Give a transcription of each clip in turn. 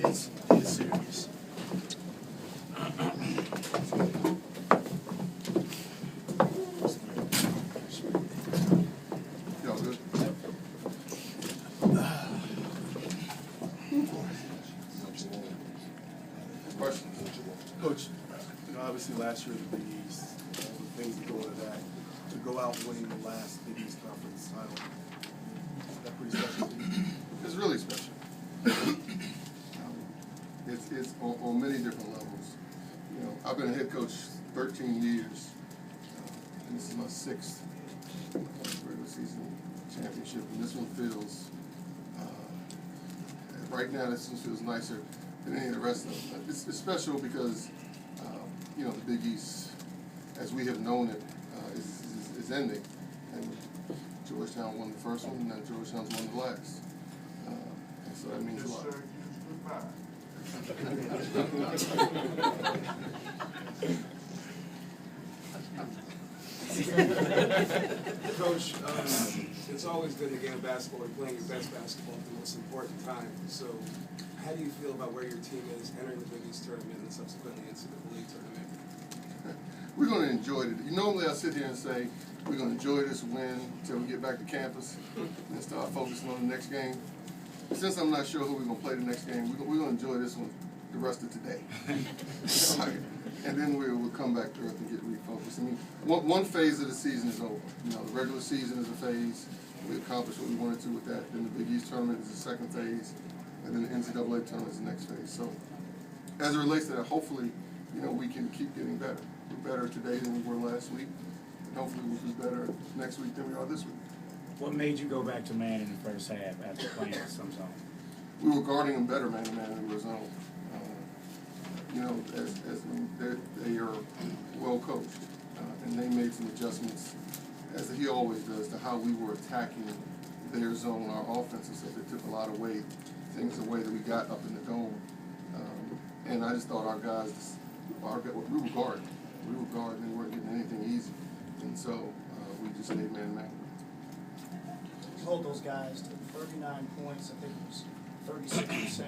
It's serious. Y'all good? Questions? Coach, obviously last year at the Big East, all the things that go into that, to go out winning the last Big East Conference title, that's pretty special to you? It's really special. It's on many different levels. I've been a head coach 13 years, and this is my 6th regular season championship, and this one feels, right now this one feels nicer than any of the rest of them. It's special because, the Big East, as we have known it, is ending, and Georgetown won the first one, and now Georgetown's won the last. And so that means a lot. Coach, it's always good in the game of basketball. You're playing your best basketball at the most important time. So, how do you feel about where your team is entering the Big East tournament and subsequently into the league tournament? We're going to enjoy it. Normally I sit here and say, we're going to enjoy this win until we get back to campus and start focusing on the next game. Since I'm not sure who we're going to play the next game, we're going to enjoy this one the rest of today. And then we'll come back to earth and get refocused. I mean, one phase of the season is over. The regular season is a phase. We accomplished what we wanted to with that. Then the Big East tournament is the second phase. And then the NCAA tournament is the next phase. So as it relates to that, hopefully, we can keep getting better. We're better today than we were last week. And hopefully we'll be better next week than we are this week. What made you go back to man in the first half after playing some zone? We were guarding them better man-to-man than we were zone. They are well coached, and they made some adjustments, as he always does, to how we were attacking their zone, our offensive stuff. It took a lot of things away that we got up in the dome, and I just thought our guys, we were guarding. They weren't getting anything easy, and so we just stayed man-to-man. You hold those guys to 39 points. I think it was 36%.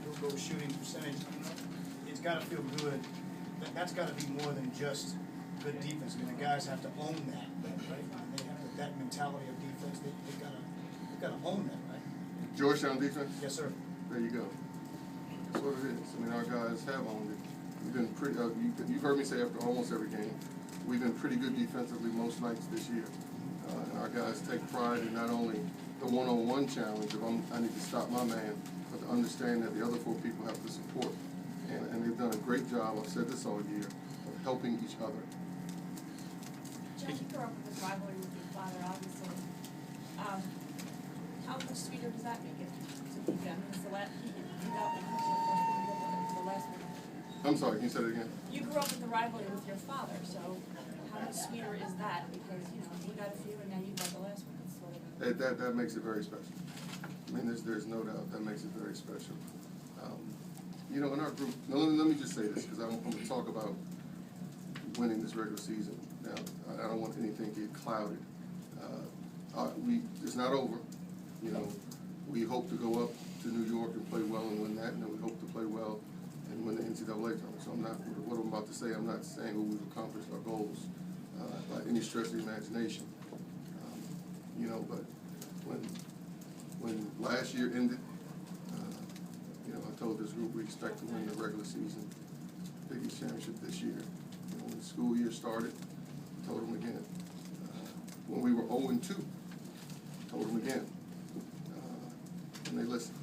Field goal shooting percentage. It's got to feel good. That's got to be more than just good defense. I mean, the guys have to own that, right? They have that mentality of defense. They got to own that, right? Georgetown defense? Yes, sir. There you go. That's what it is. I mean, our guys have owned it. We've been pretty. You've heard me say after almost every game, we've been pretty good defensively most nights this year. And our guys take pride in not only the one-on-one challenge of I need to stop my man, but to understand that the other 4 people have to support. And they've done a great job, I've said this all year, of helping each other. John, you grew up with this rivalry with your father, obviously. How much sweeter does that make it to be done? It's the last one. I'm sorry, can you say that again? You grew up with the rivalry with your father, so how much sweeter is that? Because, he got a few and now you got the last one. That makes it very special. I mean, there's no doubt that makes it very special. In our group, let me just say this, because I'm going to talk about winning this regular season. Now, I don't want anything to get clouded. It's not over. We hope to go up to New York and play well and win that, and then we hope to play well and win the NCAA tournament. So what I'm about to say, I'm not saying we've accomplished our goals by any stretch of the imagination. But when last year ended, I told this group we expect to win the regular season Big East championship this year. When the school year started, I told them again. When we were 0-2, I told them again. And they listened.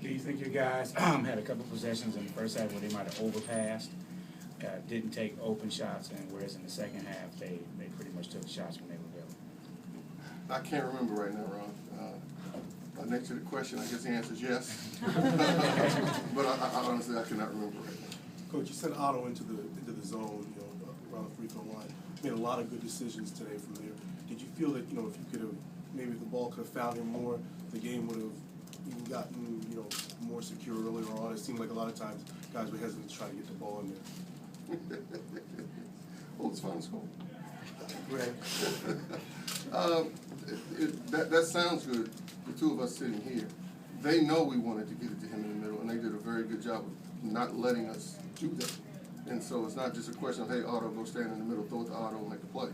Do you think your guys had a couple possessions in the first half where they might have overpassed, didn't take open shots, and whereas in the second half they pretty much took shots when they were available? I can't remember right now, Ron. By nature of the question, I guess the answer is yes. But I honestly, I cannot remember right now. Coach, you sent Otto into the zone, around the free throw line. Made a lot of good decisions today from there. Did you feel that, if you could have, maybe if the ball could have found him more, the game would have even gotten, more secure earlier on? It seemed like a lot of times guys were hesitant to try to get the ball in there. Well, it's fun school. Right. That sounds good, the 2 of us sitting here. they know we wanted to get it to him in the middle, and they did a very good job of not letting us do that. And so it's not just a question of, hey, Otto, go stand in the middle, throw it to Otto, and make a play.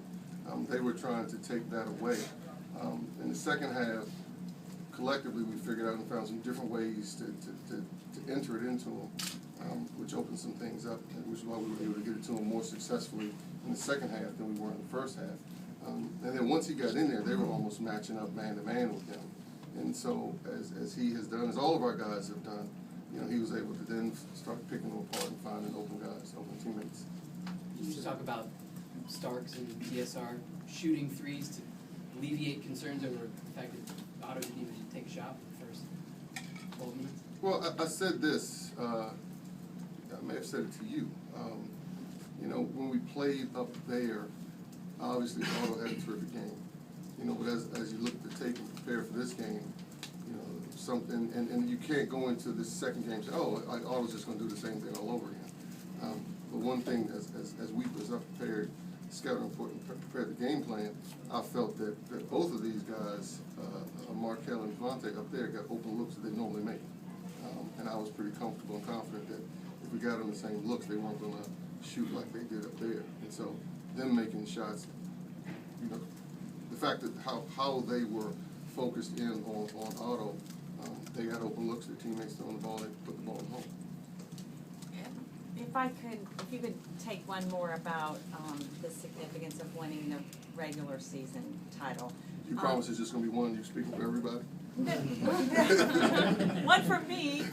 They were trying to take that away. In the second half, collectively, we figured out and found some different ways to enter it into them, which opened some things up, and which is why we were able to get it to him more successfully in the second half than we were in the first half. And then once he got in there, they were almost matching up man-to-man with him. And so, as he has done, as all of our guys have done, you know, he was able to then start picking them apart and finding open guys, open teammates. You just talk about Starks and PSR shooting threes to alleviate concerns over the fact that Otto didn't even take a shot for the first 12 minutes? Well, I said this, I may have said it to you. You know, when we played up there, obviously Otto had a terrific game. You know, but as you look at the tape and prepare for this game, you know, something, and you can't go into this second game and say, oh, Otto's just going to do the same thing all over again. But one thing, as we was up prepared, scouting report and prepared the game plan, I felt that both of these guys, Markel and Devontae up there, got open looks that they normally make. And I was pretty comfortable and confident that if we got them the same looks, they weren't going to shoot like they did up there. And so them making shots, you know, the fact that how they were focused in on Otto, they got open looks, their teammates throwing the ball, they put the ball in home. If you could take one more about the significance of winning the regular season title. You promise it's just going to be one, you're speaking for everybody? One for me.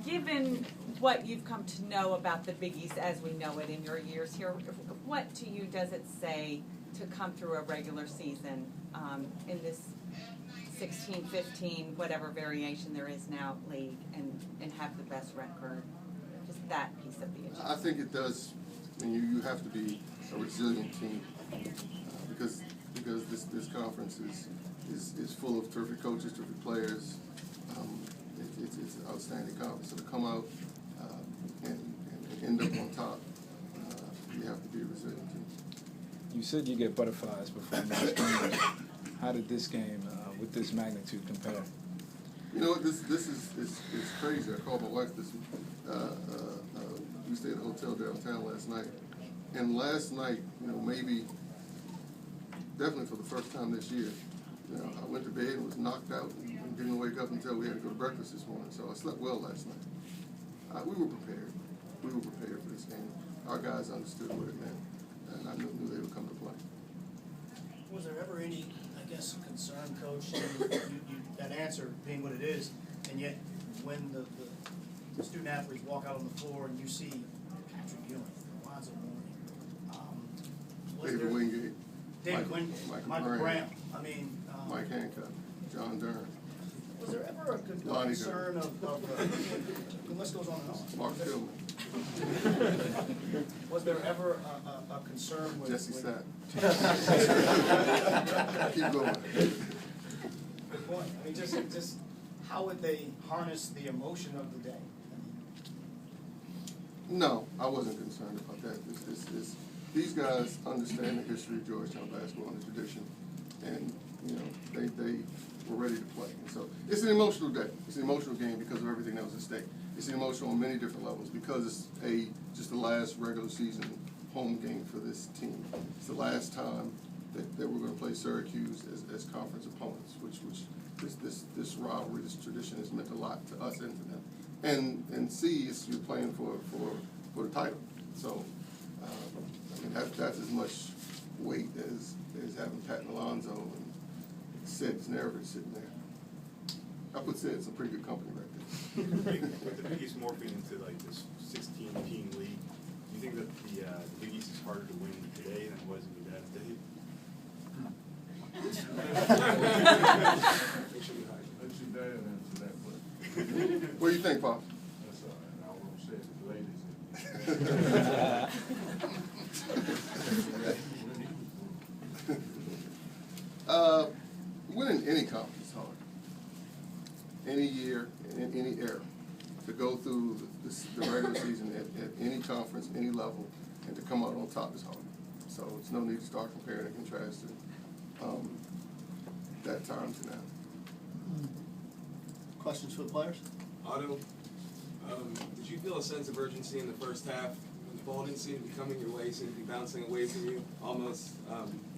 Given what you've come to know about the Big East as we know it in your years here, what to you does it say to come through a regular season in this 16, 15, whatever variation there is now, league, and have the best record? Just that piece of the issue. I think it does, and you have to be a resilient team because this conference is full of terrific coaches, terrific players. It's an outstanding conference. So to come out and end up on top, you have to be a resilient team. You said you get butterflies before most games. How did this game, with this magnitude, compare? You know what? This is crazy. I called my wife this. We stayed at a hotel downtown last night, and last night, you know, maybe, definitely for the first time this year, you know, I went to bed and was knocked out and didn't wake up until we had to go to breakfast this morning. So I slept well last night. We were prepared. We were prepared for this game. Our guys understood what it meant, and I knew they would come to play. Was there ever any, I guess, concern, Coach, that answer being what it is, and yet when the student athletes walk out on the floor and you see Patrick Ewing, Lonzo Mourning, David Wingate, David Wingate, Michael Graham, I mean, Mike Hancock, John Durham, was there ever a concern of the list goes on and on? Mark Tillman, Was there ever a concern with Jesse Sack. Keep going. Good point. I mean, just how would they harness the emotion of the day? No, I wasn't concerned about that. These guys understand the history of Georgetown basketball and the tradition, and you know they were ready to play. And so it's an emotional day. It's an emotional game because of everything that was at stake. It's emotional on many different levels because it's just the last regular season home game for this team. It's the last time that we're going to play Syracuse as conference opponents, which this rivalry, this tradition has meant a lot to us and to them. And C, you're playing for the title. So I mean that's as much weight as having Pat and Alonzo and Sid's never sitting there. I put Sid in some pretty good company right there. With the Big East morphing into like this 16-team league, do you think that the Big East is harder to win today than it was in your dad's day? Let your dad answer that question. What do you think, Pop? That's all right. I won't say it. The ladies. Winning any conference is hard. Any year, in any era. To go through the regular season at any conference, any level, and to come out on top is hard. So it's no need to start comparing and contrasting that time to now. questions for the players? Otto, did you feel a sense of urgency in the first half when the ball didn't seem to be coming your way, seemed to be bouncing away from you, almost,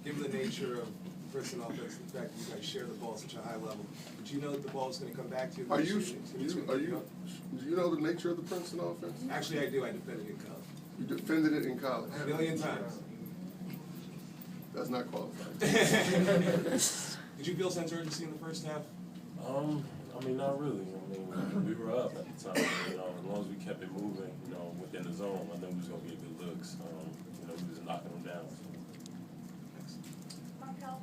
given the nature of Princeton offense, the fact that you guys share the ball at such a high level, did you know that the ball was going to come back to you? Do you know the nature of the Princeton offense? Actually, I do. I defended it in college. You defended it in college. A million times. That's not qualified. Did you feel a sense of urgency in the first half? I mean, not really. I mean, we were up at the time. You know, as long as we kept it moving, you know, within the zone, I knew we was gonna get good looks. You know, we was knocking them down. Markel,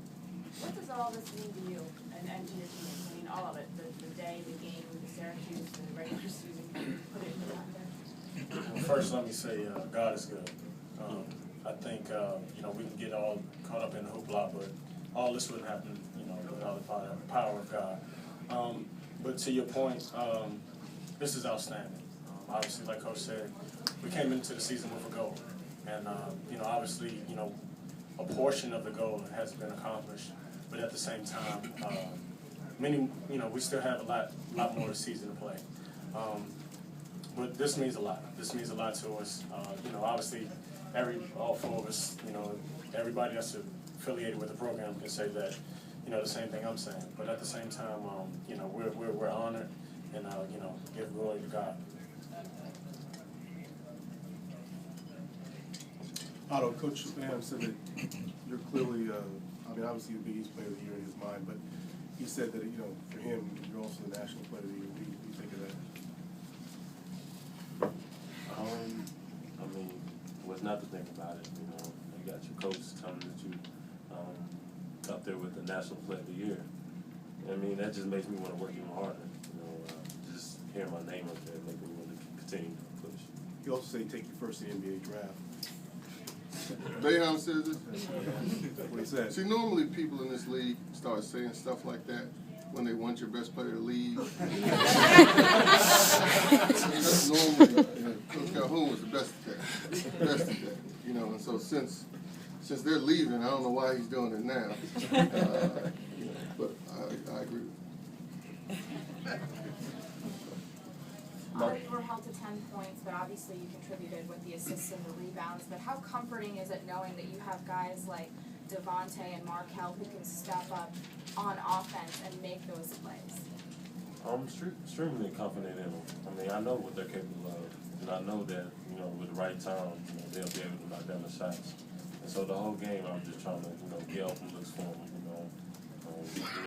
what does all this mean to you and to your team? I mean, all of it, the day, the game, the Syracuse, the regular season, put it in the context. First, let me say, God is good. I think, you know, we can get all caught up in the hoopla, but all this wouldn't happen, you know, without the power of God. But to your point, this is outstanding. Obviously, like Coach said, we came into the season with a goal. And, you know, obviously, you know, a portion of the goal has been accomplished. But at the same time, you know, we still have a lot more of the season to play. But this means a lot. This means a lot to us. You know, obviously, all four of us, you know, everybody that's affiliated with the program can say that, you know, the same thing I'm saying. But at the same time, you know, we're honored and, you know, give glory to God. Otto, Coach Ham said that you're clearly, I mean, obviously the Big East Player of the Year in his mind, but he said that, you know, for him, you're also the National Player of the Year. What do you think of that? I mean, what's not to think about it? You know, you got your coach telling that you up there with the National Player of the Year. I mean, that just makes me want to work even harder. You know, just hearing my name up there makes me want to continue to push. He also said he'd take you first in the NBA draft. Bayham says it. That's what he said. See, normally people in this league start saying stuff like that when they want your best player to leave. That's normally, Coach Calhoun was the best at that. You know, and so since they're leaving, I don't know why he's doing it now. But I agree with him. You were held to 10 points, but obviously you contributed with the assists and the rebounds. But how comforting is it knowing that you have guys like Devontae and Markel who can step up on offense and make those plays? I'm extremely confident in them. I mean, I know what they're capable of, and I know that, you know, with the right time, you know, they'll be able to knock down the shots. And so the whole game, I'm just trying to, you know, get open looks for them, you know.